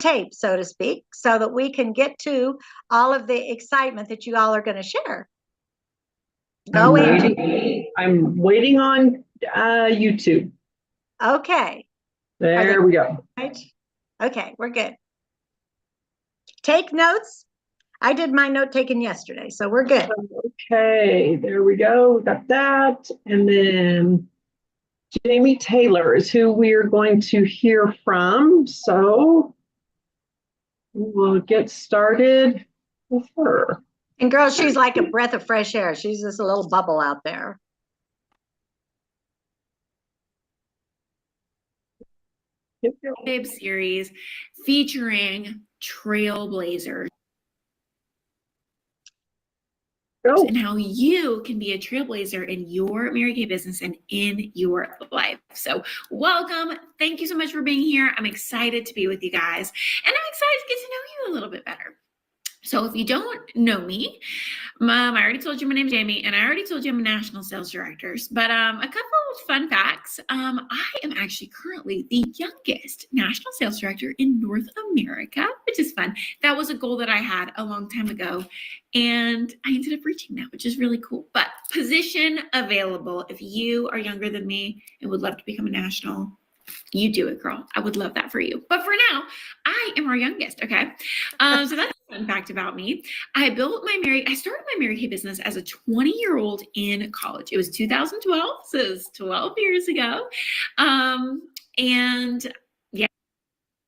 tape, so to speak, so that we can get to all of the excitement that you all are going to share. Go in. I'm waiting on YouTube. Okay. There we go. Right? Okay, we're good. Take notes. I did my note taking yesterday, so we're good. Okay, there we go. We got that. And then Jamie Taylor is who we're going to hear from. So we'll get started with her. And girls, she's like a breath of fresh air. She's just a little bubble out there. Web series featuring Trailblazers. And how you can be a trailblazer in your Mary Kay business and in your life. So welcome. Thank you so much for being here. I'm excited to be with you guys, and I'm excited to get to know you a little bit better. So if you don't know me, I already told you my name is Jamie, and I already told you I'm a national sales director. But a couple of fun facts. I am actually currently the youngest national sales director in North America, which is fun. That was a goal that I had a long time ago, and I ended up reaching that, which is really cool. But position available. If you are younger than me and would love to become a national, you do it, girl. I would love that for you. But for now, I am our youngest, okay? So that's a fun fact about me. I started my Mary Kay business as a 20-year-old in college. It was 2012, so it was 12 years ago. And yeah.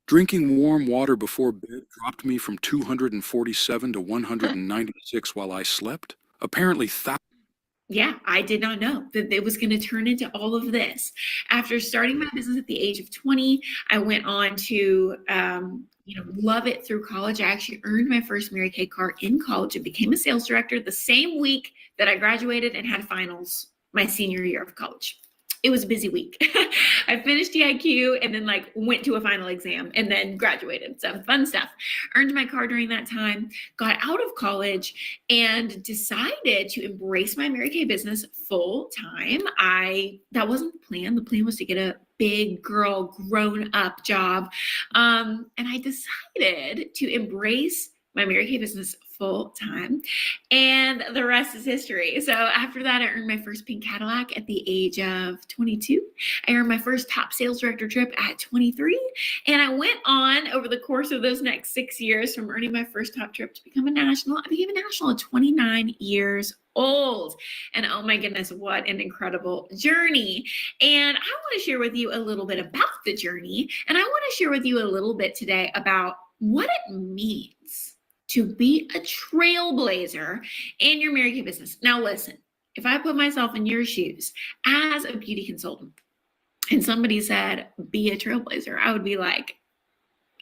Drinking warm water before bed dropped me from 247 to 196 while I slept. Apparently, yeah, I did not know that it was going to turn into all of this. After starting my business at the age of 20, I went on to, love it through college. I actually earned my first Mary Kay card in college and became a sales director the same week that I graduated and had finals my senior year of college. It was a busy week. I finished DIQ and then went to a final exam and then graduated. So fun stuff. Earned my card during that time, got out of college and decided to embrace my Mary Kay business full time. That wasn't the plan. The plan was to get a big girl grown up job. And I decided to embrace my Mary Kay business full time, and the rest is history. So after that, I earned my first pink Cadillac at the age of 22. I earned my first top sales director trip at 23, and I went on over the course of those next 6 years from earning my first top trip to become a national. I became a national at 29 years old. And oh my goodness, what an incredible journey. And I want to share with you a little bit about the journey, and I want to share with you a little bit today about what it means to be a trailblazer in your Mary Kay business. Now listen, if I put myself in your shoes as a beauty consultant and somebody said, be a trailblazer, I would be like,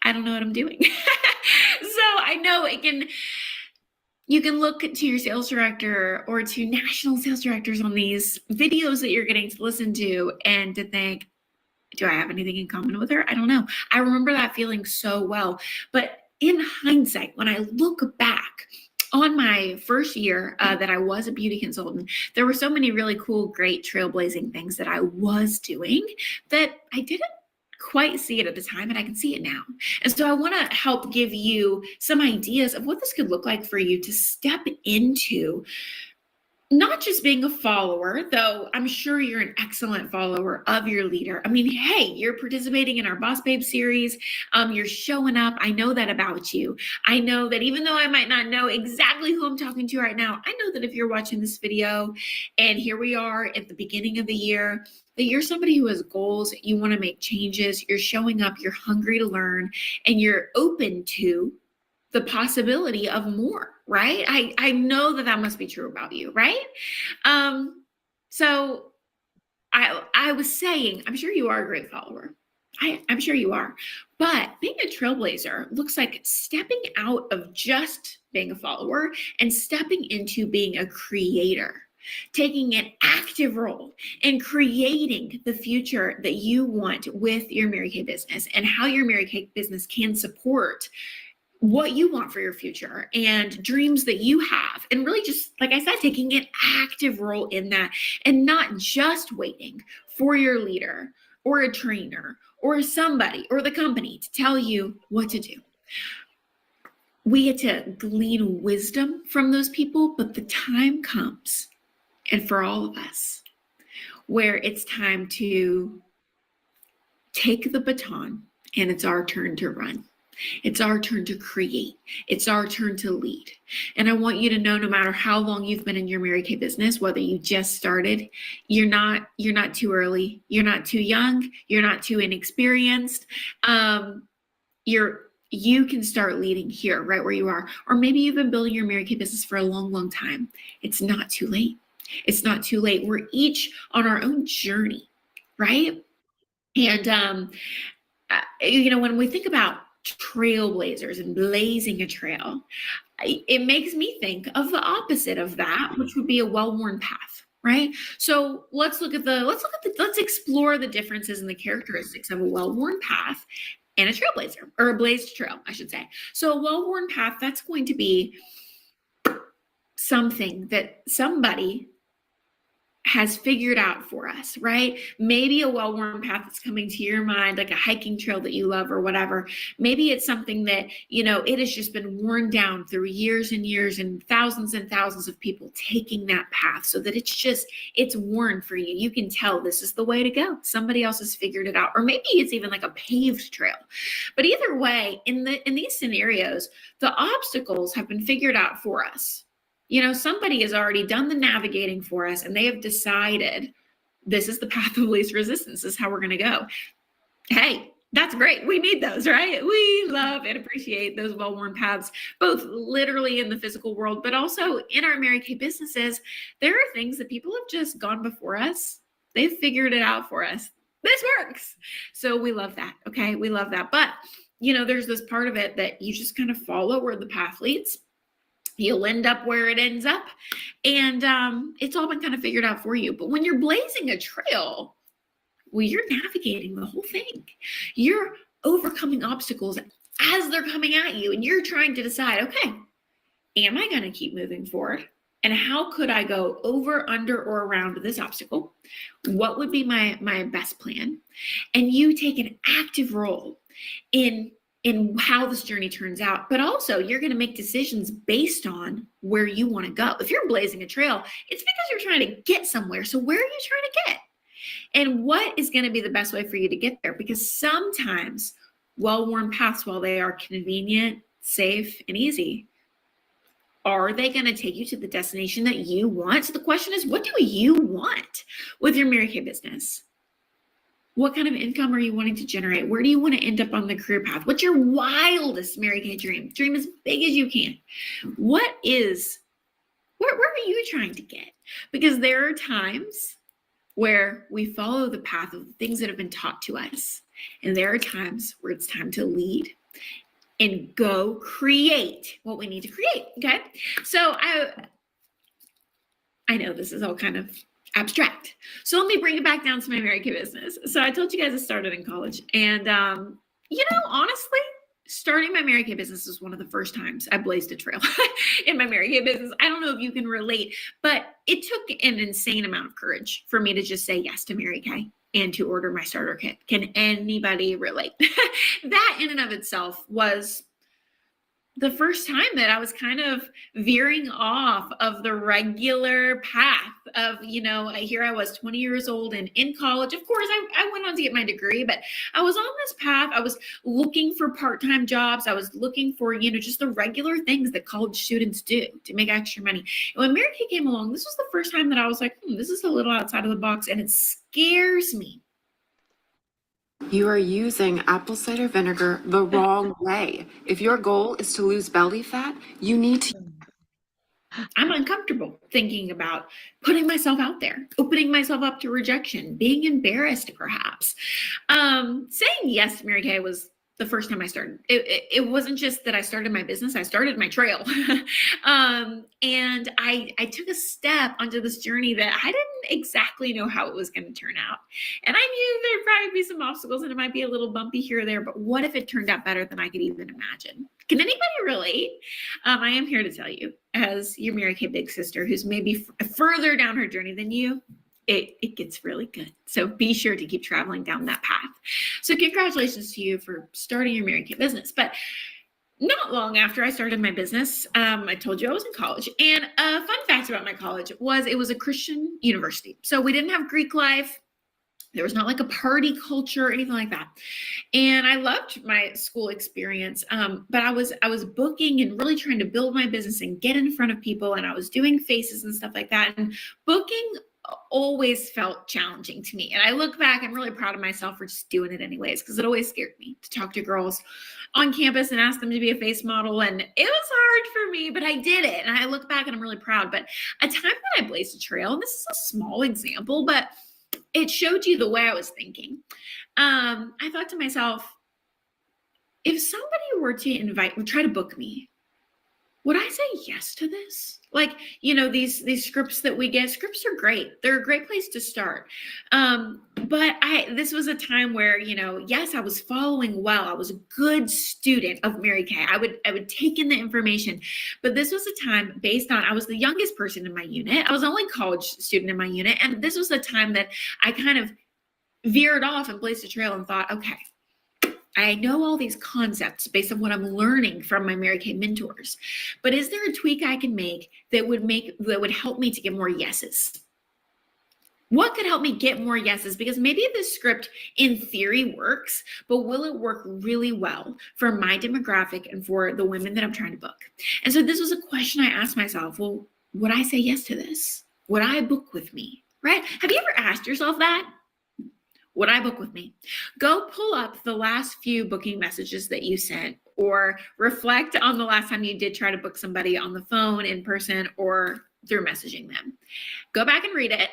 I don't know what I'm doing. So I know you can look to your sales director or to national sales directors on these videos that you're getting to listen to and to think, do I have anything in common with her? I don't know. I remember that feeling so well. But in hindsight, when I look back on my first year that I was a beauty consultant, there were so many really cool, great trailblazing things that I was doing that I didn't quite see it at the time, and I can see it now. And so I want to help give you some ideas of what this could look like for you to step into not just being a follower, though I'm sure you're an excellent follower of your leader. I mean, hey, you're participating in our Boss Babe series. You're showing up. I know that about you. I know that even though I might not know exactly who I'm talking to right now, I know that if you're watching this video and here we are at the beginning of the year, that you're somebody who has goals, you want to make changes, you're showing up, you're hungry to learn, and you're open to the possibility of more, right? I know that must be true about you, right? So I was saying, I'm sure you are a great follower. I'm sure you are. But being a trailblazer looks like stepping out of just being a follower and stepping into being a creator, taking an active role in creating the future that you want with your Mary Kay business and how your Mary Kay business can support what you want for your future and dreams that you have. And really just, like I said, taking an active role in that and not just waiting for your leader or a trainer or somebody or the company to tell you what to do. We get to glean wisdom from those people, but the time comes, and for all of us, where it's time to take the baton and it's our turn to run. It's our turn to create. It's our turn to lead. And I want you to know, no matter how long you've been in your Mary Kay business, whether you just started, you're not too early. You're not too young. You're not too inexperienced. You can start leading here, right where you are. Or maybe you've been building your Mary Kay business for a long, long time. It's not too late. It's not too late. We're each on our own journey, right? And when we think about trailblazers and blazing a trail, it makes me think of the opposite of that, which would be a well-worn path, right? So let's explore the differences in the characteristics of a well-worn path and a trailblazer, or a blazed trail, I should say. So a well-worn path, that's going to be something that somebody has figured out for us, right? Maybe a well-worn path that's coming to your mind, like a hiking trail that you love or whatever. Maybe it's something that, it has just been worn down through years and years and thousands of people taking that path, so that it's worn for you. You can tell this is the way to go. Somebody else has figured it out. Or maybe it's even like a paved trail. But either way, in these scenarios, the obstacles have been figured out for us. Somebody has already done the navigating for us, and they have decided this is the path of least resistance. This is how we're going to go. Hey, that's great. We need those, right? We love and appreciate those well-worn paths, both literally in the physical world, but also in our Mary Kay businesses. There are things that people have just gone before us. They've figured it out for us. This works. So we love that. Okay. We love that. But, there's this part of it that you just kind of follow where the path leads. You'll end up where it ends up. And it's all been kind of figured out for you. But when you're blazing a trail, well, you're navigating the whole thing. You're overcoming obstacles as they're coming at you. And you're trying to decide, okay, am I going to keep moving forward? And how could I go over, under, or around this obstacle? What would be my best plan? And you take an active role in how this journey turns out, but also you're going to make decisions based on where you want to go. If you're blazing a trail, it's because you're trying to get somewhere. So where are you trying to get? And what is going to be the best way for you to get there? Because sometimes well-worn paths, while they are convenient, safe, and easy, are they going to take you to the destination that you want? So the question is, what do you want with your Mary Kay business? What kind of income are you wanting to generate? Where do you want to end up on the career path? What's your wildest Mary Kay dream? Dream as big as you can. Where are you trying to get? Because there are times where we follow the path of things that have been taught to us. And there are times where it's time to lead and go create what we need to create. Okay. So I know this is all kind of abstract. So let me bring it back down to my Mary Kay business. So I told you guys I started in college, and honestly, starting my Mary Kay business was one of the first times I blazed a trail in my Mary Kay business. I don't know if you can relate, but it took an insane amount of courage for me to just say yes to Mary Kay and to order my starter kit. Can anybody relate? That in and of itself was the first time that I was kind of veering off of the regular path of, here I was 20 years old and in college. Of course, I went on to get my degree, but I was on this path. I was looking for part-time jobs. I was looking for, just the regular things that college students do to make extra money. And when Mary Kay came along, this was the first time that I was like, this is a little outside of the box, and it scares me. You are using apple cider vinegar the wrong way. If your goal is to lose belly fat, you need to. I'm uncomfortable thinking about putting myself out there, opening myself up to rejection, being embarrassed, perhaps. Saying yes to Mary Kay was the first time I started. It wasn't just that I started my business, I started my trail. And I took a step onto this journey that I didn't exactly know how it was going to turn out. And I knew there'd probably be some obstacles and it might be a little bumpy here or there, but what if it turned out better than I could even imagine? Can anybody relate? I am here to tell you, as your Mary Kay big sister, who's maybe further down her journey than you, it gets really good. So be sure to keep traveling down that path. So congratulations to you for starting your Mary Kay business. But not long after I started my business, I told you I was in college. And a fun fact about my college was it was a Christian university. So we didn't have Greek life. There was not like a party culture or anything like that. And I loved my school experience. But I was booking and really trying to build my business and get in front of people. And I was doing faces and stuff like that. And booking always felt challenging to me. And I look back, I'm really proud of myself for just doing it anyways, because it always scared me to talk to girls on campus and ask them to be a face model. And it was hard for me, but I did it. And I look back and I'm really proud. But a time that I blazed a trail, and this is a small example, but it showed you the way I was thinking. I thought to myself, if somebody were to try to book me, would I say yes to this? Like, these scripts that we get, scripts are great. They're a great place to start. But this was a time where, yes, I was following well. I was a good student of Mary Kay. I would take in the information, but this was a time based on, I was the youngest person in my unit. I was the only college student in my unit. And this was a time that I kind of veered off and blazed a trail and thought, okay, I know all these concepts based on what I'm learning from my Mary Kay mentors, but is there a tweak I can make that would help me to get more yeses? What could help me get more yeses? Because maybe this script in theory works, but will it work really well for my demographic and for the women that I'm trying to book? And so this was a question I asked myself. Well, would I say yes to this? Would I book with me? Right? Have you ever asked yourself that? Would I book with me? Go pull up the last few booking messages that you sent, or reflect on the last time you did try to book somebody on the phone, in person, or through messaging them. Go back and read it.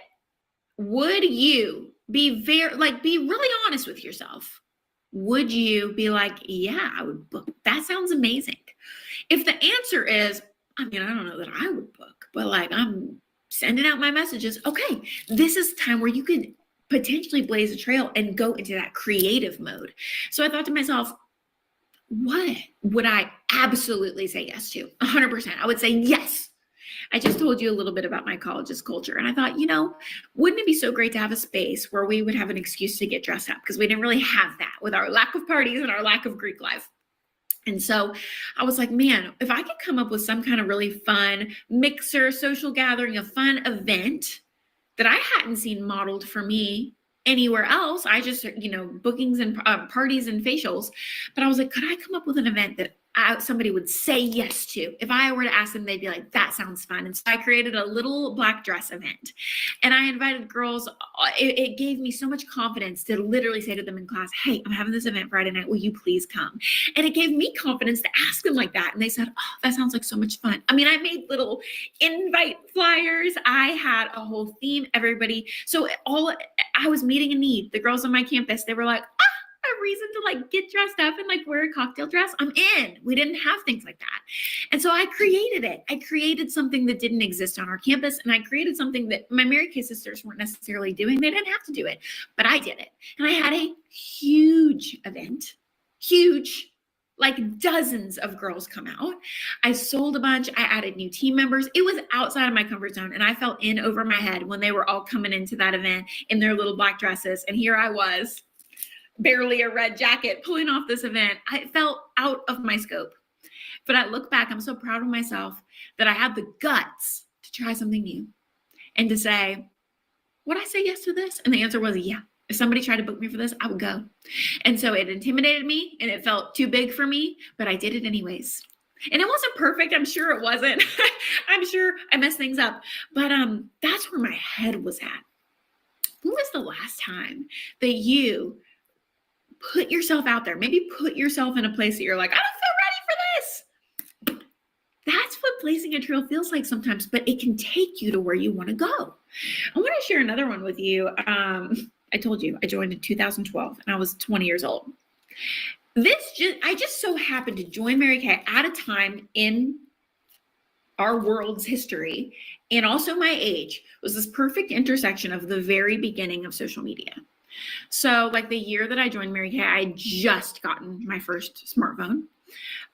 Would you be really honest with yourself? Would you be like, yeah, I would book? That sounds amazing. If the answer is, I don't know that I would book, but I'm sending out my messages. Okay, this is time where you could potentially blaze a trail and go into that creative mode. So I thought to myself, what would I absolutely say yes to? 100%. I would say yes. I just told you a little bit about my college's culture. And I thought, wouldn't it be so great to have a space where we would have an excuse to get dressed up? Because we didn't really have that with our lack of parties and our lack of Greek life. And so I was like, man, if I could come up with some kind of really fun mixer, social gathering, a fun event that I hadn't seen modeled for me anywhere else. I just, bookings and parties and facials. But I was like, could I come up with an event that somebody would say yes to? If I were to ask them, they'd be like, that sounds fun. And so I created a little black dress event. And I invited girls. It gave me so much confidence to literally say to them in class, hey, I'm having this event Friday night. Will you please come? And it gave me confidence to ask them like that. And they said, oh, that sounds like so much fun. I made little invite flyers. I had a whole theme, everybody. So I was meeting a need. The girls on my campus, they were like, a reason to get dressed up and wear a cocktail dress. I'm in. We didn't have things like that. And so I created it. I created something that didn't exist on our campus. And I created something that my Mary Kay sisters weren't necessarily doing. They didn't have to do it, but I did it. And I had a huge event, dozens of girls come out. I sold a bunch. I added new team members. It was outside of my comfort zone. And I felt in over my head when they were all coming into that event in their little black dresses. And here I was, barely a red jacket, pulling off this event. I felt out of my scope. But I look back, I'm so proud of myself that I had the guts to try something new and to say, would I say yes to this? And the answer was yeah. If somebody tried to book me for this, I would go. And so it intimidated me and it felt too big for me, but I did it anyways. And it wasn't perfect. I'm sure it wasn't. I'm sure I messed things up. But that's where my head was at. When was the last time that you put yourself out there? Maybe put yourself in a place that you're like, I don't feel ready for this. That's what blazing a trail feels like sometimes, but it can take you to where you want to go. I want to share another one with you. I told you I joined in 2012 and I was 20 years old. I just so happened to join Mary Kay at a time in our world's history, and also my age, was this perfect intersection of the very beginning of social media. So the year that I joined Mary Kay, I had just gotten my first smartphone.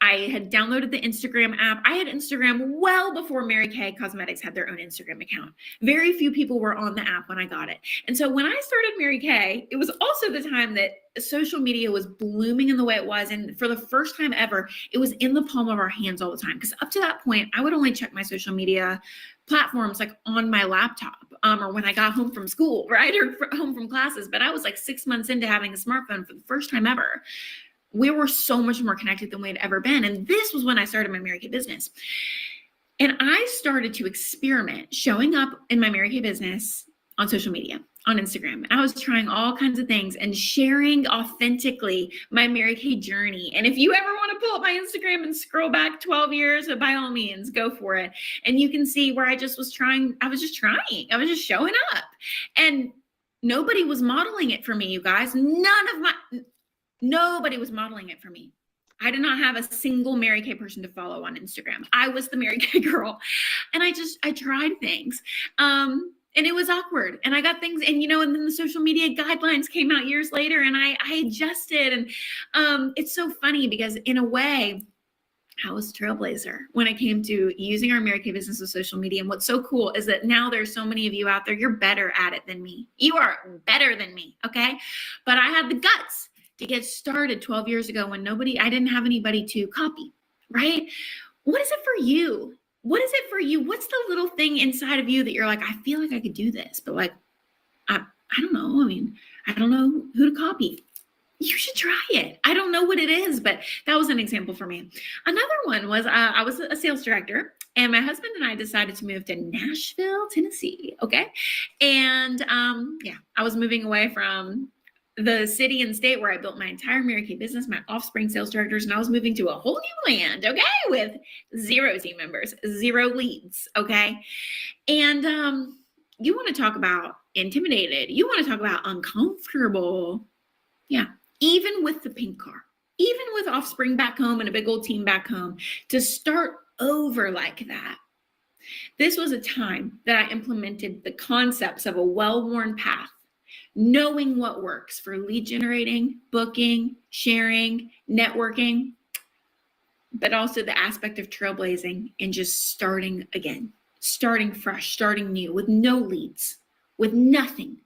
I had downloaded the Instagram app. I had Instagram well before Mary Kay Cosmetics had their own Instagram account. Very few people were on the app when I got it. And so when I started Mary Kay, it was also the time that social media was blooming in the way it was. And for the first time ever, it was in the palm of our hands all the time. Because up to that point, I would only check my social media platforms like on my laptop or when I got home from school, right? Or home from classes. But I was like 6 months into having a smartphone for the first time ever. We were so much more connected than we had ever been. And this was when I started my Mary Kay business. And I started to experiment showing up in my Mary Kay business on social media, on Instagram. I was trying all kinds of things and sharing authentically my Mary Kay journey. And if you ever want to pull up my Instagram and scroll back 12 years, by all means, go for it. And you can see where I was just showing up. And nobody was modeling it for me, you guys. Nobody was modeling it for me. I did not have a single Mary Kay person to follow on Instagram. I was the Mary Kay girl. And I tried things. And it was awkward. And I got things, and and then the social media guidelines came out years later, and I adjusted. And it's so funny because in a way, I was Trailblazer when it came to using our Mary Kay business with social media. And what's so cool is that now there's so many of you out there, you're better at it than me. You are better than me, okay? But I had the guts to get started 12 years ago when I didn't have anybody to copy, right? What is it for you? What is it for you? What's the little thing inside of you that you're like, I feel like I could do this, but like, I don't know. I mean, I don't know who to copy. You should try it. I don't know what it is, but that was an example for me. Another one was I was a sales director, and my husband and I decided to move to Nashville, Tennessee. Okay. And I was moving away from the city and state where I built my entire Mary Kay business, my offspring sales directors, and I was moving to a whole new land, okay, with 0 team members, 0 leads, okay? And you want to talk about intimidated. You want to talk about uncomfortable. Yeah, even with the pink car, even with offspring back home and a big old team back home, to start over like that. This was a time that I implemented the concepts of a well-worn path, knowing what works for lead generating, booking, sharing, networking, but also the aspect of trailblazing and just starting again, starting fresh, starting new with no leads, with nothing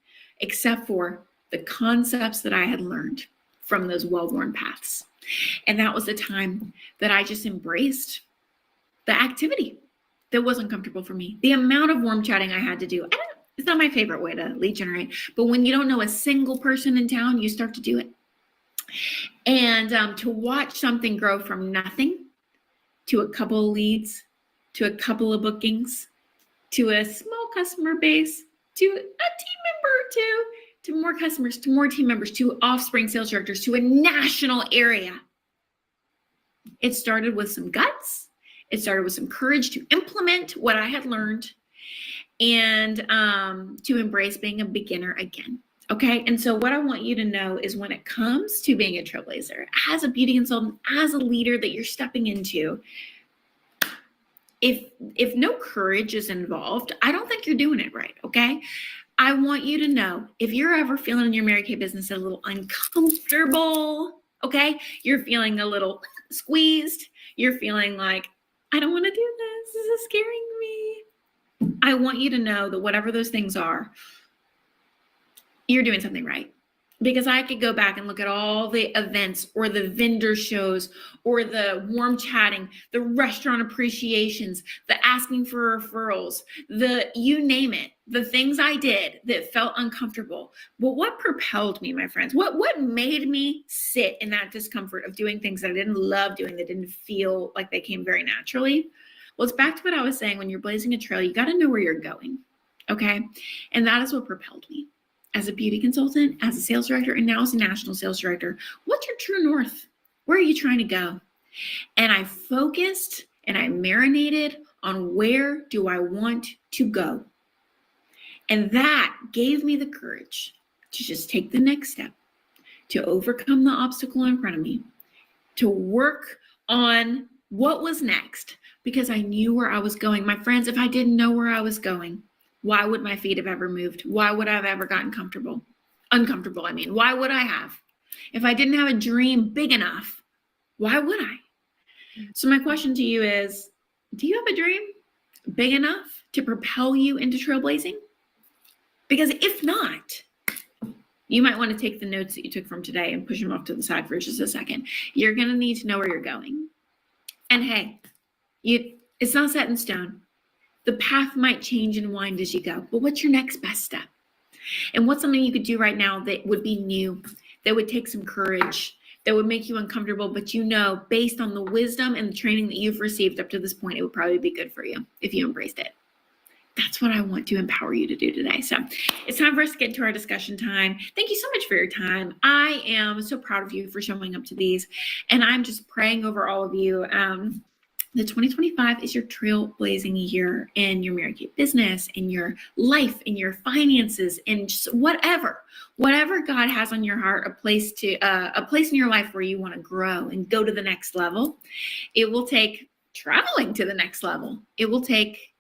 except for the concepts that I had learned from those well-worn paths. And that was the time that I just embraced the activity that wasn't comfortable for me. The amount of warm chatting I had to do. It's not my favorite way to lead generate, but when you don't know a single person in town, you start to do it. And to watch something grow from nothing to a couple of leads, to a couple of bookings, to a small customer base, to a team member, to more customers, to more team members, to offspring sales directors, to a national area. It started with some guts. It started with some courage to implement what I had learned and to embrace being a beginner again. Okay. And so what I want you to know is when it comes to being a trailblazer, as a beauty consultant, as a leader that you're stepping into, if no courage is involved, I don't think you're doing it right. Okay. I want you to know if you're ever feeling in your Mary Kay business a little uncomfortable, okay, you're feeling a little squeezed, you're feeling like, I don't want to do this. This is scaring me. I want you to know that whatever those things are, you're doing something right. Because I could go back and look at all the events or the vendor shows or the warm chatting, the restaurant appreciations, the asking for referrals, you name it, the things I did that felt uncomfortable. But what propelled me, my friends? What made me sit in that discomfort of doing things that I didn't love doing, that didn't feel like they came very naturally? Well, it's back to what I was saying. When you're blazing a trail, you got to know where you're going, okay? And that is what propelled me. As a beauty consultant, as a sales director, and now as a national sales director, what's your true north? Where are you trying to go? And I focused and I marinated on where do I want to go? And that gave me the courage to just take the next step, to overcome the obstacle in front of me, to work on what was next, because I knew where I was going. My friends, if I didn't know where I was going, why would my feet have ever moved? Why would I have ever gotten comfortable? Uncomfortable, I mean. Why would I have? If I didn't have a dream big enough, why would I? So my question to you is, do you have a dream big enough to propel you into trailblazing? Because if not, you might want to take the notes that you took from today and push them off to the side for just a second. You're going to need to know where you're going. And hey, it's not set in stone. The path might change and wind as you go, but what's your next best step? And what's something you could do right now that would be new, that would take some courage, that would make you uncomfortable, but you know, based on the wisdom and the training that you've received up to this point, it would probably be good for you if you embraced it. That's what I want to empower you to do today. So it's time for us to get into our discussion time. Thank you so much for your time. I am so proud of you for showing up to these, and I'm just praying over all of you. The 2025 is your trailblazing year in your Mary Kate business, in your life, in your finances, and just whatever God has on your heart, a place in your life where you want to grow and go to the next level. It will take traveling to the next level. It will take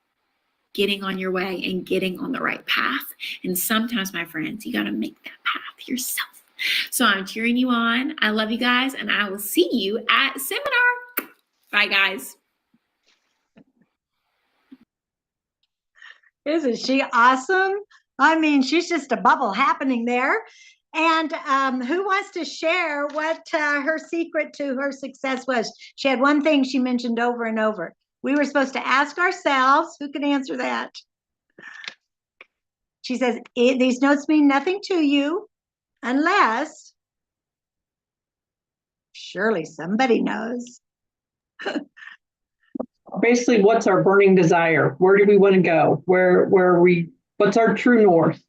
getting on your way and getting on the right path. And sometimes, my friends, you got to make that path yourself. So I'm cheering you on. I love you guys, and I will see you at seminar. Bye, guys. Isn't she awesome? I mean, she's just a bubble happening there. And who wants to share what her secret to her success was? She had one thing she mentioned over and over. We were supposed to ask ourselves, who can answer that? She says, these notes mean nothing to you unless, surely somebody knows. Basically, what's our burning desire? Where do we want to go? What's our true north?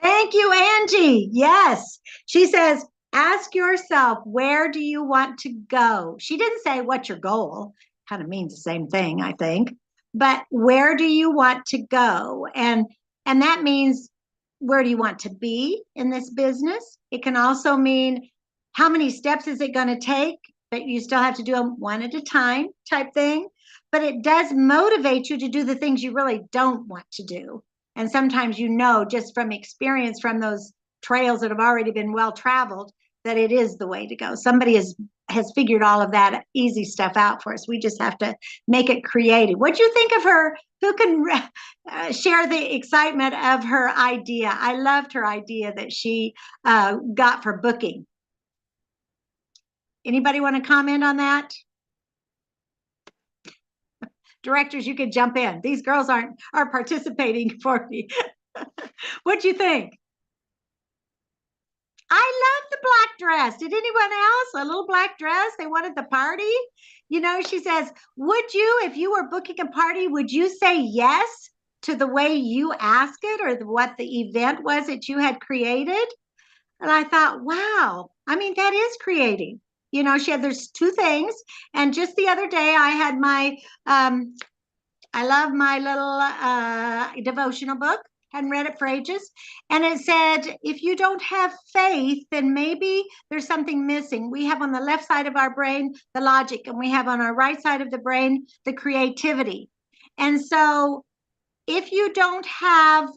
Thank you, Angie. Yes. She says, ask yourself, where do you want to go? She didn't say what's your goal. Kind of means the same thing, I think. But where do you want to go? And that means, where do you want to be in this business? It can also mean, how many steps is it going to take? But you still have to do them one at a time type thing. But it does motivate you to do the things you really don't want to do. And sometimes you know, just from experience from those trails that have already been well traveled, that it is the way to go. Somebody has figured all of that easy stuff out for us. We just have to make it creative. What do you think of her? Who can share the excitement of her idea? I loved her idea that she got for booking. Anybody want to comment on that? Directors, you could jump in. These girls are participating for me. What do you think? I love the black dress. Did anyone else? A little black dress. They wanted the party. You know, she says, would you, if you were booking a party, would you say yes to the way you asked it, or what the event was that you had created? And I thought, wow, I mean, that is creative. You know, there's two things. And just the other day I had my, I love my little devotional book. Hadn't read it for ages. And it said, if you don't have faith, then maybe there's something missing. We have on the left side of our brain the logic, and we have on our right side of the brain the creativity. And so if you don't have,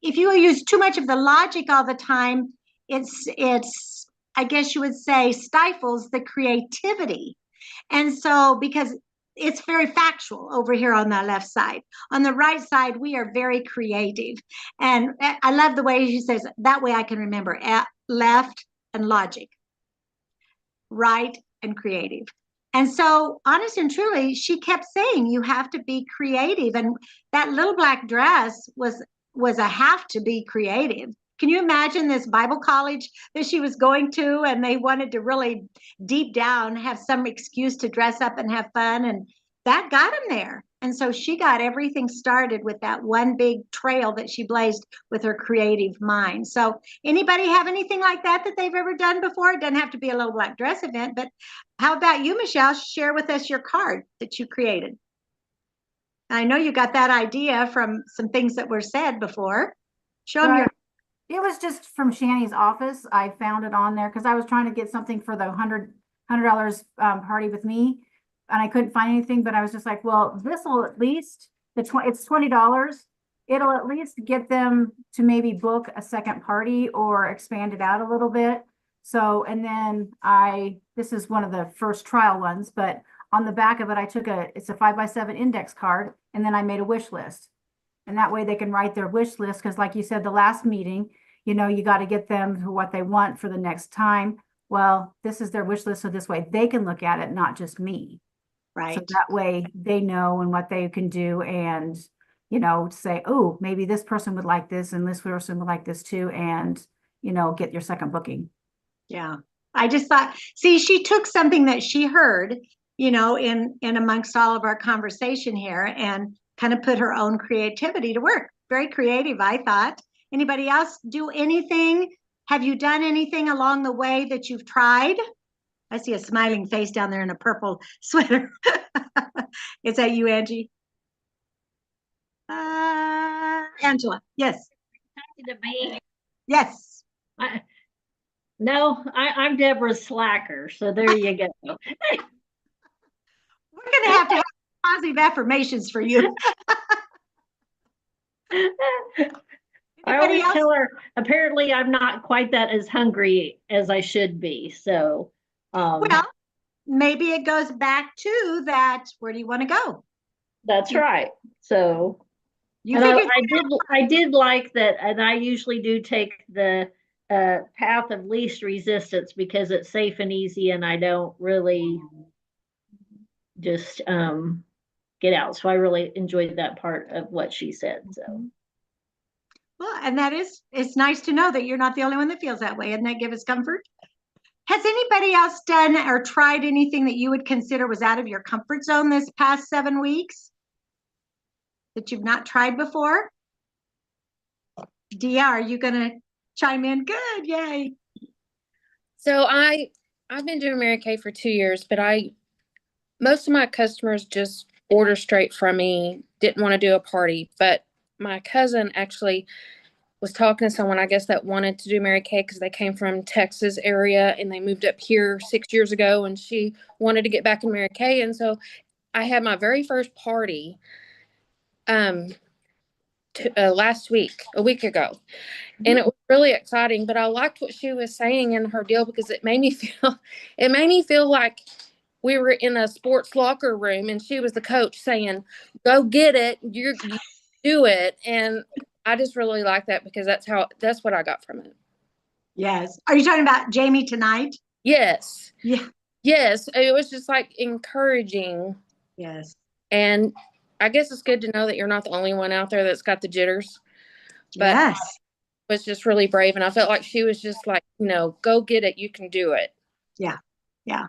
if you use too much of the logic all the time, it's I guess you would say, stifles the creativity. And so, because it's very factual over here on the left side. On the right side, we are very creative. And I love the way she says, that way I can remember, left and logic, right and creative. And so, honest and truly, she kept saying, you have to be creative. And that little black dress was a have to be creative. Can you imagine this Bible college that she was going to, and they wanted to really deep down have some excuse to dress up and have fun, and that got them there. And so she got everything started with that one big trail that she blazed with her creative mind. So anybody have anything like that they've ever done before? It doesn't have to be a little black dress event, but how about you, Michelle? Share with us your card that you created. I know you got that idea from some things that were said before. Show them your. It was just from Shani's office. I found it on there because I was trying to get something for the $100 party with me, and I couldn't find anything. But I was just like, well, this will at least it's $20. It'll at least get them to maybe book a second party or expand it out a little bit. So, and then this is one of the first trial ones, but on the back of it, I took it's a 5x7 index card, and then I made a wish list. And that way they can write their wish list, because like you said, the last meeting, you got to get them to what they want for the next time. Well, this is their wish list, so this way they can look at it, not just me. Right. So that way they know and what they can do, and, say, oh, maybe this person would like this and this person would like this too, and, get your second booking. Yeah. I just thought, see, she took something that she heard, in amongst all of our conversation here, and kind of put her own creativity to work. Very creative, I thought. Anybody else do anything? Have you done anything along the way that you've tried? I see a smiling face down there in a purple sweater. Is that you, Angie? Angela, yes. To me. Yes. I'm Deborah Slacker, so there you go. We're going to have positive affirmations for you. I always tell her, apparently I'm not quite that as hungry as I should be. So, well, maybe it goes back to that. Where do you want to go? That's right. So, I did like that, and I usually do take the path of least resistance because it's safe and easy, and I don't really just get out. So I really enjoyed that part of what she said. So. Well, and it's nice to know that you're not the only one that feels that way. And that give us comfort. Has anybody else done or tried anything that you would consider was out of your comfort zone this past 7 weeks that you've not tried before? Dia, are you going to chime in? Good. Yay. So I've been doing Mary Kay for 2 years, but most of my customers just order straight from me, didn't want to do a party. But my cousin actually was talking to someone, I guess, that wanted to do Mary Kay because they came from Texas area and they moved up here 6 years ago, and she wanted to get back in Mary Kay. And so I had my very first party last week, a week ago. And it was really exciting, but I liked what she was saying in her deal because it made me feel like we were in a sports locker room and she was the coach saying, go get it. You do it. And I just really like that because that's what I got from it. Yes. Are you talking about Jamie tonight? Yes. Yeah. Yes. It was just like encouraging. Yes. And I guess it's good to know that you're not the only one out there that's got the jitters. But yes. Was just really brave. And I felt like she was just like, go get it. You can do it. Yeah. Yeah.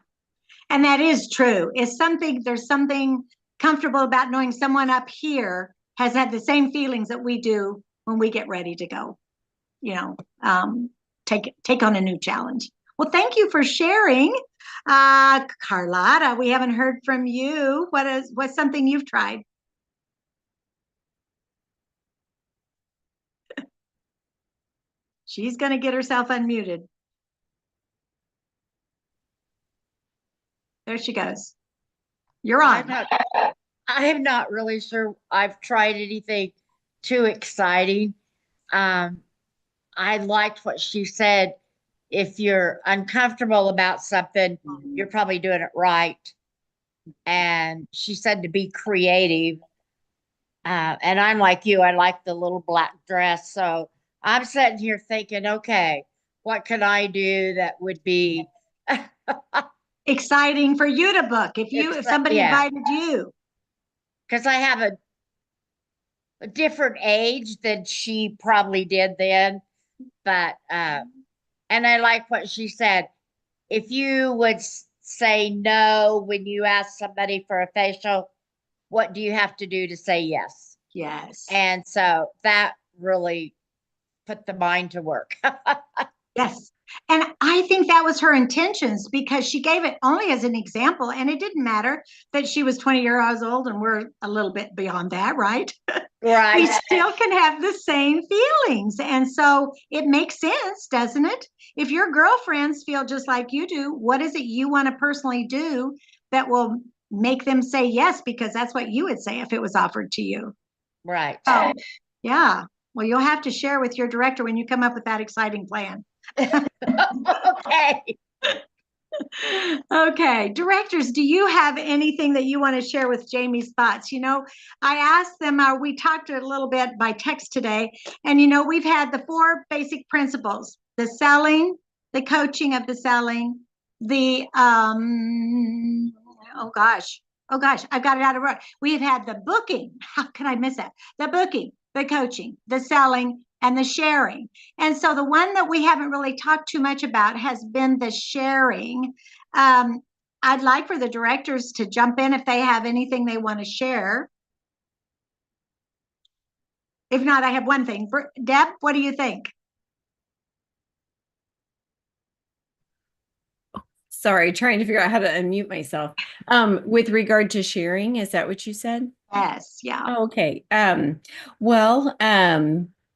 And that is true. There's something comfortable about knowing someone up here has had the same feelings that we do when we get ready to go, take on a new challenge. Well, thank you for sharing. Carlotta, we haven't heard from you. What's something you've tried? She's going to get herself unmuted. There she goes. You're on. I'm not really sure I've tried anything too exciting. I liked what she said. If you're uncomfortable about something, you're probably doing it right. And she said to be creative. And I'm like you, I like the little black dress. So I'm sitting here thinking, okay, what can I do that would be exciting for you to book if somebody invited you? Because I have a different age than she probably did then. But and I like what she said. If you would say no when you ask somebody for a facial, what do you have to do to say yes? Yes. And so that really put the mind to work. Yes. And I think that was her intentions because she gave it only as an example. And it didn't matter that she was 20 years old and we're a little bit beyond that, right? Right. We still can have the same feelings. And so it makes sense, doesn't it? If your girlfriends feel just like you do, what is it you want to personally do that will make them say yes? Because that's what you would say if it was offered to you. Right. So, yeah. Well, you'll have to share with your director when you come up with that exciting plan. Okay. Okay, directors, do you have anything that you want to share with Jamie's thoughts? You know, I asked them, we talked a little bit by text today, and you know, we've had the 4 basic principles: the selling, the coaching of the selling, the oh gosh, I've got it out of order. We've had the booking. How can I miss that? The booking, the coaching, the selling, and the sharing. And so the one that we haven't really talked too much about has been the sharing. I'd like for the directors to jump in if they have anything they want to share. If not, I have one thing. Deb, what do you think? Sorry, trying to figure out how to unmute myself. With regard to sharing, is that what you said? Yes, yeah. Oh, okay. Well,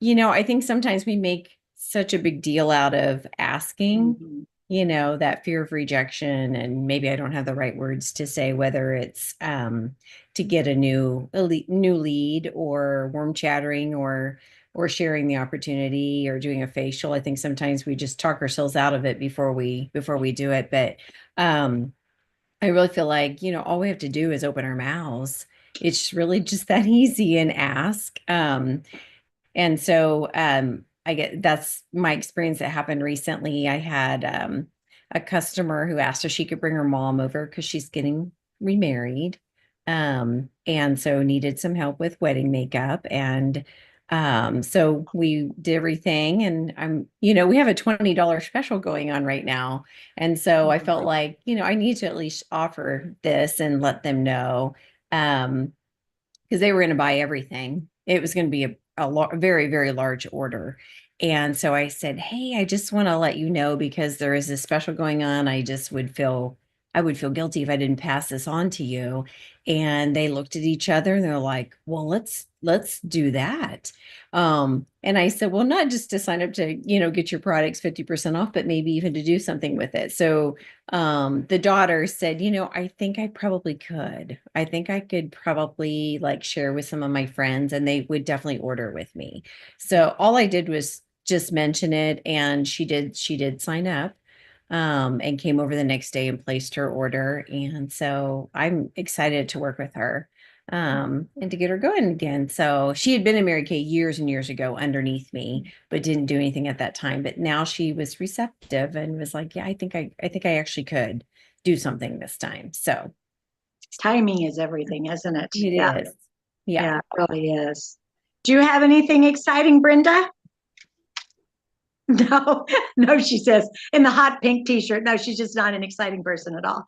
you know, I think sometimes we make such a big deal out of asking, you know, that fear of rejection, and maybe I don't have the right words to say, whether it's to get a new lead, or warm chattering, or sharing the opportunity, or doing a facial. I think sometimes we just talk ourselves out of it before we do it. But I really feel like, you know, all we have to do is open our mouths. It's really just that easy, and ask. And so I get, that's my experience that happened recently. I had a customer who asked if she could bring her mom over because she's getting remarried. And so needed some help with wedding makeup. And so we did everything, and you know, we have a $20 special going on right now. And so I felt like, you know, I need to at least offer this and let them know. Because they were going to buy everything. It was going to be a very, very large order. And so I said, hey, I just want to let you know, because there is a special going on. I would feel guilty if I didn't pass this on to you. And they looked at each other and they're like, well, let's do that. And I said, well, not just to sign up to, you know, get your products 50% off, but maybe even to do something with it. So the daughter said, you know, I think I probably could. I think I could probably like share with some of my friends, and they would definitely order with me. So all I did was just mention it, and she did sign up, and came over the next day and placed her order. And so I'm excited to work with her, and to get her going again. So she had been in Mary Kay years and years ago underneath me, but didn't do anything at that time. But now she was receptive and was like, yeah, I think I actually could do something this time. So Timing is everything, isn't it? it Yeah. is. Yeah. Yeah, it really is. Do you have anything exciting, Brenda? No, no, she says in the hot pink t-shirt. No, she's just not an exciting person at all.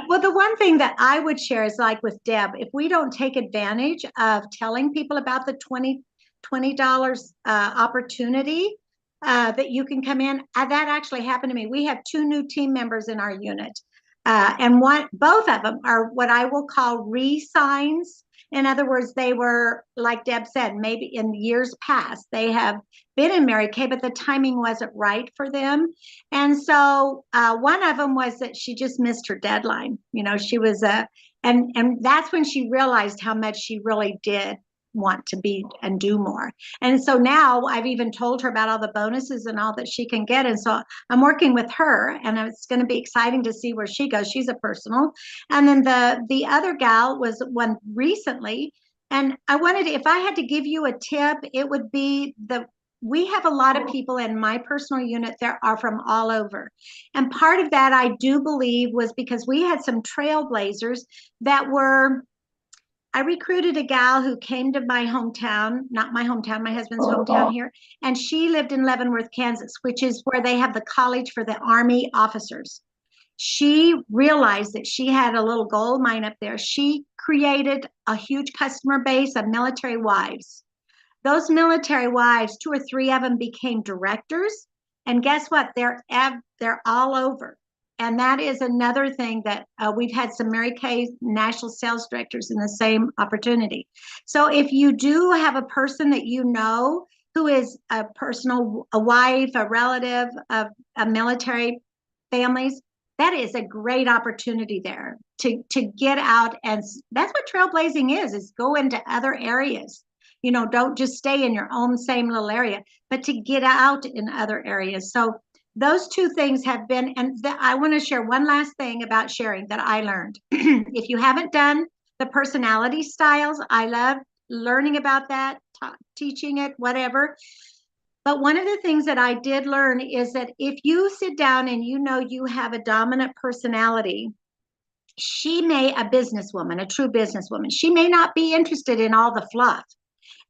Well, the one thing that I would share is like with Deb, if we don't take advantage of telling people about the $20 opportunity that you can come in, that actually happened to me. We have 2 new team members in our unit. And both of them are what I will call re-signs. In other words, they were, like Deb said, maybe in years past, they have been in Mary Kay, but the timing wasn't right for them. And so one of them was that she just missed her deadline. You know, she was and that's when she realized how much she really did want to be and do more. And so now I've even told her about all the bonuses and all that she can get. And so I'm working with her, and it's going to be exciting to see where she goes. She's a personal. And then the other gal was one recently. And I wanted, if I had to give you a tip, it would be we have a lot of people in my personal unit that are from all over. And part of that, I do believe, was because we had some trailblazers that were, I recruited a gal who came to my hometown, not my hometown, my husband's hometown here. And she lived in Leavenworth, Kansas, which is where they have the college for the Army officers. She realized that she had a little gold mine up there. She created a huge customer base of military wives. Those military wives, 2 or 3 of them became directors. And guess what? They're all over. And that is another thing that we've had some Mary Kay national sales directors in the same opportunity. So if you do have a person that you know who is a wife, a relative of a military families, that is a great opportunity there to get out. And that's what trailblazing is go into other areas. Don't just stay in your own same little area, but to get out in other areas. So those two things have been, and I want to share one last thing about sharing that I learned. If you haven't done the personality styles, I love learning about that, teaching it, whatever. But one of the things that I did learn is that if you sit down and you have a dominant personality, a businesswoman, a true businesswoman, she may not be interested in all the fluff.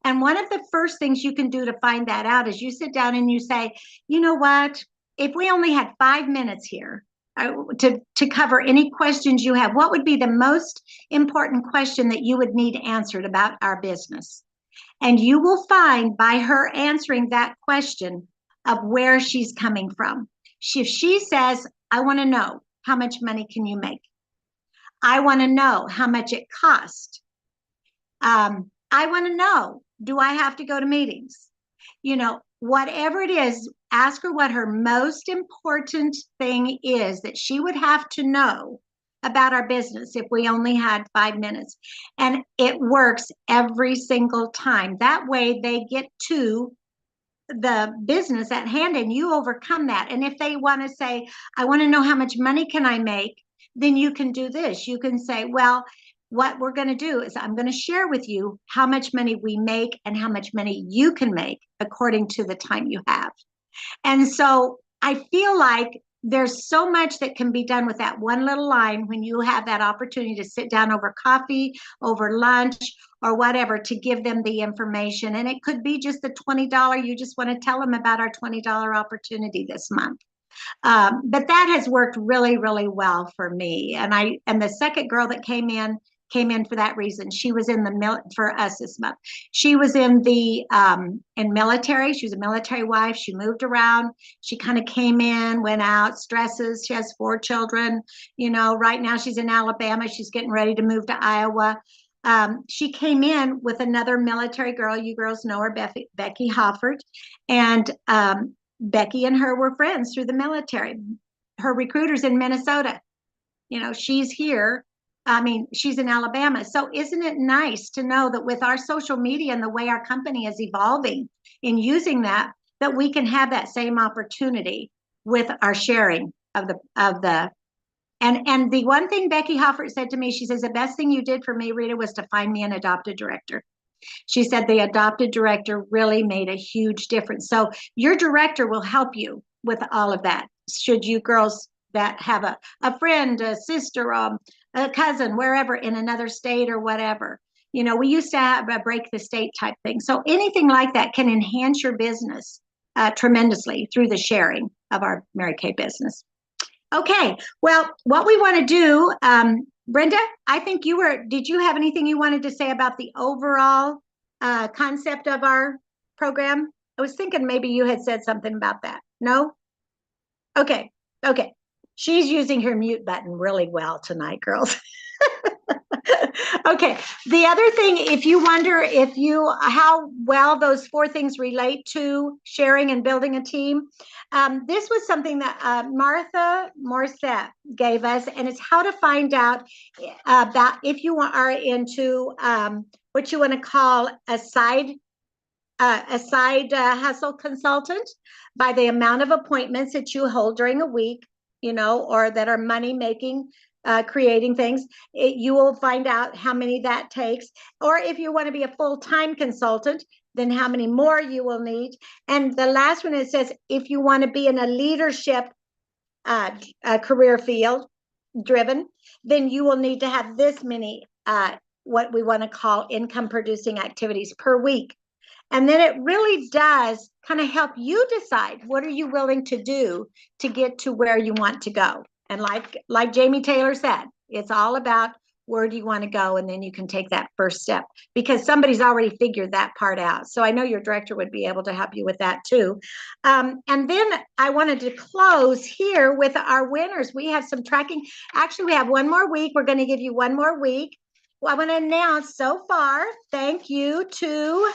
And one of the first things you can do to find that out is you sit down and you say, you know what? If we only had 5 minutes here to cover any questions you have, what would be the most important question that you would need answered about our business? And you will find by her answering that question of where she's coming from. If she says, I want to know, how much money can you make? I want to know how much it costs. I want to know, do I have to go to meetings? Whatever it is, ask her what her most important thing is that she would have to know about our business if we only had 5 minutes. And it works every single time. That way they get to the business at hand and you overcome that. And if they want to say, I want to know how much money can I make, then you can do this. You can say, well, what we're going to do is I'm going to share with you how much money we make and how much money you can make according to the time you have. And so I feel like there's so much that can be done with that one little line when you have that opportunity to sit down over coffee, over lunch, or whatever, to give them the information. And it could be just the $20. You just want to tell them about our $20 opportunity this month. But that has worked really, really well for me. And the second girl that came in for that reason. She was in for us this month. She was in military. She was a military wife. She moved around. She kind of came in, went out, stresses. She has 4 children. Right now she's in Alabama. She's getting ready to move to Iowa. She came in with another military girl. You girls know her, Becky Hoffert. And Becky and her were friends through the military. Her recruiter's in Minnesota. She's here. She's in Alabama. So isn't it nice to know that with our social media and the way our company is evolving in using that we can have that same opportunity with our sharing of the and the one thing Becky Hoffert said to me, she says, the best thing you did for me, Rita, was to find me an adopted director. She said the adopted director really made a huge difference. So your director will help you with all of that. Should you girls that have a friend, a sister, a cousin, wherever in another state or whatever. We used to have a break the state type thing. So anything like that can enhance your business tremendously through the sharing of our Mary Kay business. Okay, well, what we want to do, Brenda, I think did you have anything you wanted to say about the overall concept of our program? I was thinking maybe you had said something about that. No? Okay. She's using her mute button really well tonight, girls. Okay. The other thing, if you wonder how well those 4 things relate to sharing and building a team, this was something that Martha Morissette gave us, and it's how to find out about if you are into what you want to call a side hustle consultant by the amount of appointments that you hold during a week, or that are money making, creating things. You will find out how many that takes. Or if you want to be a full-time consultant, then how many more you will need. And the last one, it says, if you want to be in a leadership career field driven, then you will need to have this many, what we want to call income producing activities per week. And then it really does kind of help you decide what are you willing to do to get to where you want to go. And like Jamie Taylor said, it's all about where do you want to go, and then you can take that first step because somebody's already figured that part out. So I know your director would be able to help you with that too. And then I wanted to close here with our winners. We have some tracking. Actually, we have one more week. We're going to give you one more week. Well, I want to announce so far, thank you to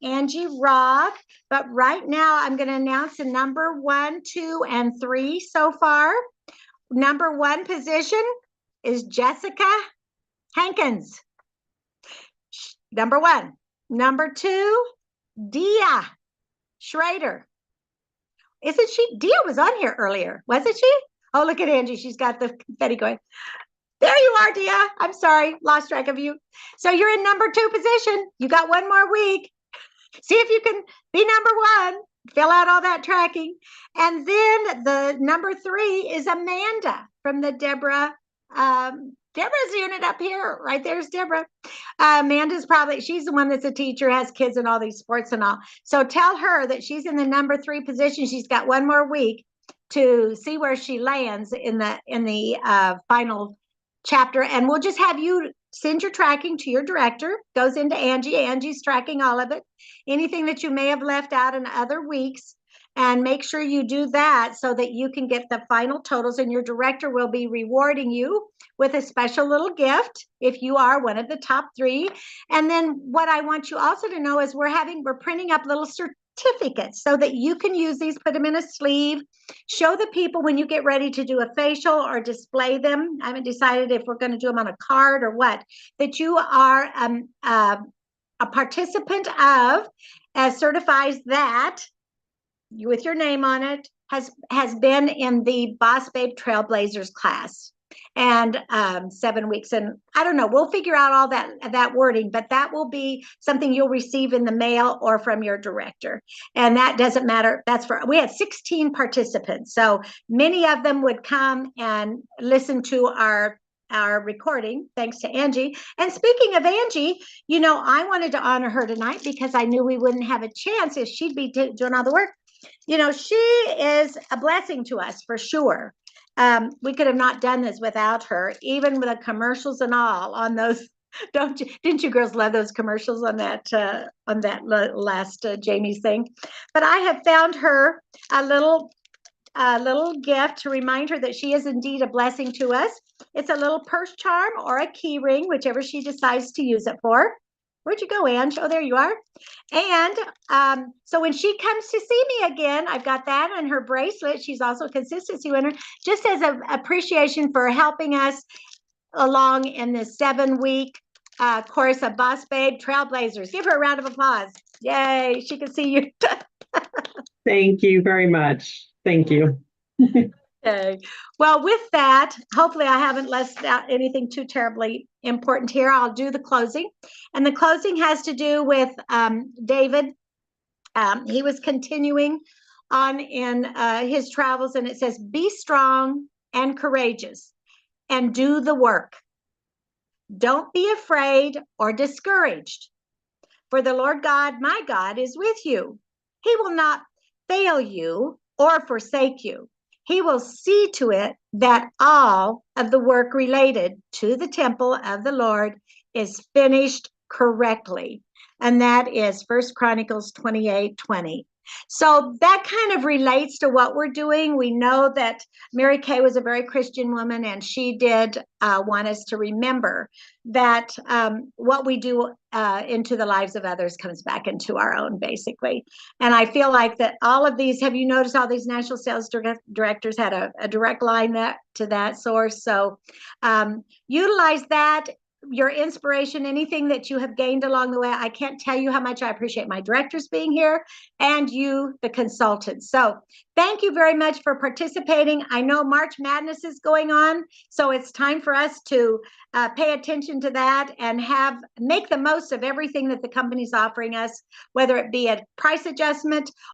Angie Roth. But right now, I'm going to announce the number 1, 2, and 3 so far. Number 1 position is Jessica Hankins. Number 1. Number 2, Dia Schrader. Isn't she? Dia was on here earlier, wasn't she? Oh, look at Angie. She's got the confetti going. There you are, Dia. I'm sorry, lost track of you. So you're in number 2 position. You got one more week. See if you can be number 1. Fill out all that tracking. And then the number 3 is Amanda from the Deborah's unit up here. Right there's Deborah. Amanda's she's the one that's a teacher, has kids in all these sports and all. So tell her that she's in the number 3 position. She's got one more week to see where she lands in the final chapter. And we'll just have you send your tracking to your director, goes into Angie. Angie's tracking all of it. Anything that you may have left out in other weeks, and make sure you do that so that you can get the final totals, and your director will be rewarding you with a special little gift if you are one of the top 3. And then what I want you also to know is we're printing up little certificates so that you can use these, put them in a sleeve, show the people when you get ready to do a facial or display them. I haven't decided if we're going to do them on a card or what, that you are a participant of, certifies that with your name on it, has been in the Boss Babe Trailblazers class, and 7 weeks. And I don't know, we'll figure out all that wording, but that will be something you'll receive in the mail or from your director. And that doesn't matter. We had 16 participants, so many of them would come and listen to our recording, thanks to Angie. And speaking of Angie, I wanted to honor her tonight because I knew we wouldn't have a chance if she'd be doing all the work. She is a blessing to us for sure. We could have not done this without her, even with the commercials and all on those. Didn't you girls love those commercials on that last Jamie's thing? But I have found her a little gift to remind her that she is indeed a blessing to us. It's a little purse charm or a key ring, whichever she decides to use it for. Where'd you go, Ange? Oh, there you are. And so when she comes to see me again, I've got that on her bracelet. She's also a consistency winner, just as an appreciation for helping us along in this 7-week course of Boss Babe Trailblazers. Give her a round of applause. Yay, she can see you. Thank you very much. Thank you. Okay. Well, with that, hopefully I haven't left out anything too terribly important here. I'll do the closing. And the closing has to do with David. He was continuing on in his travels, and it says, be strong and courageous and do the work. Don't be afraid or discouraged, for the Lord God, my God, is with you. He will not fail you or forsake you. He will see to it that all of the work related to the temple of the Lord is finished correctly. And that is 1 Chronicles 28:20. So that kind of relates to what we're doing. We know that Mary Kay was a very Christian woman, and she did want us to remember that what we do into the lives of others comes back into our own, basically. And I feel like that all of these, have you noticed all these national sales directors had a direct line to that source? So utilize that, your inspiration, anything that you have gained along the way. I can't tell you how much I appreciate my directors being here and you, the consultants. So thank you very much for participating. I know March Madness is going on, so it's time for us to pay attention to that and make the most of everything that the company's offering us, whether it be a price adjustment